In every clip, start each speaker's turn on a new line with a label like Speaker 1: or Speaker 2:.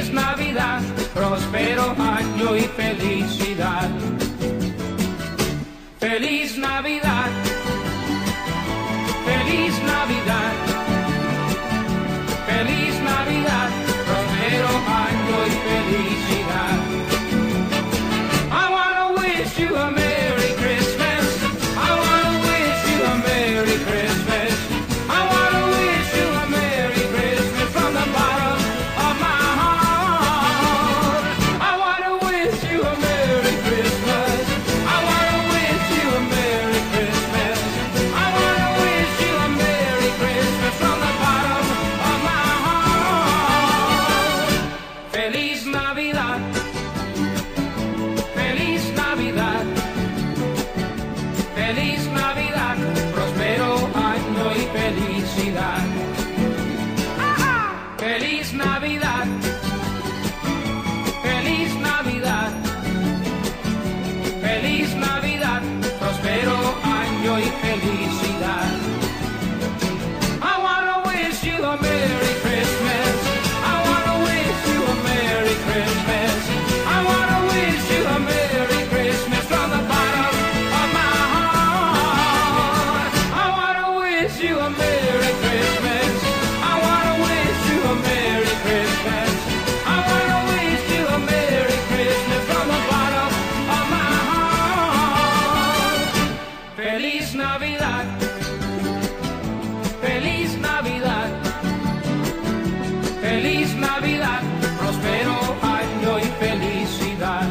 Speaker 1: Feliz Navidad, próspero año y felicidad. Feliz Navidad, feliz Navidad, feliz Navidad, próspero año y felicidad. I wanna wish you a Merry Christmas. I wanna wish you a Merry Christmas. I wanna wish you a Merry Christmas from the bottom of my heart. I wanna wish you a Merry Christmas. I wanna wish you a Merry Christmas. I wanna wish you a Merry Christmas from the bottom of my heart. Feliz Navidad. Feliz Navidad. Feliz Navidad, próspero año y felicidad. Feliz Navidad, feliz Navidad, feliz Navidad, próspero año y felicidad. I wanna wish you a Merry Christmas. I wanna wish you a Merry Christmas. I wanna wish you a Merry Christmas from the bottom of my heart. I wanna wish you a Merry Christmas. I wanna wish you a Merry Christmas. I wanna wish you a Merry Christmas from the bottom of my heart. Feliz Navidad. Feliz Navidad. Feliz Navidad, próspero año y felicidad.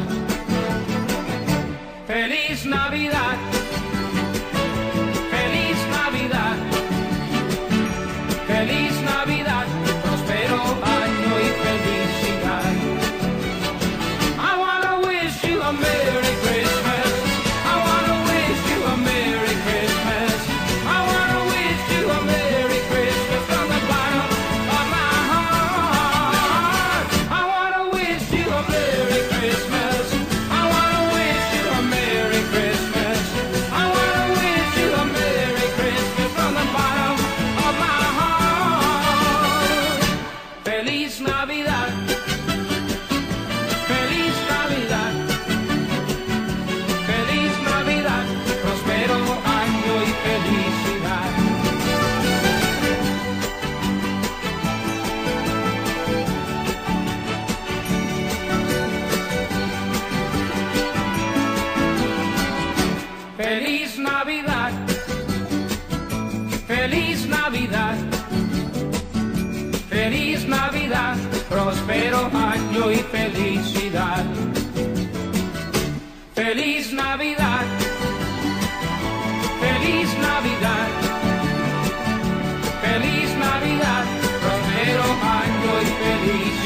Speaker 1: Feliz Navidad. Feliz Navidad. Feliz Navidad, próspero año y felicidad. I wanna wish you a Merry Christmas. I wanna wish you a Merry Christmas. I wanna wish you a Merry Christmas from the bottom of my heart. I wanna wish you a Merry Christmas. I wanna wish you a Merry Christmas. I wanna wish you a Merry Christmas from the bottom of my heart. Feliz Navidad. Feliz Navidad. Feliz Navidad, próspero año y felicidad. Feliz Navidad. Feliz Navidad. Feliz Navidad, próspero año y felicidad. Feliz Navidad. Feliz Navidad. Feliz Navidad, próspero año y felicidad.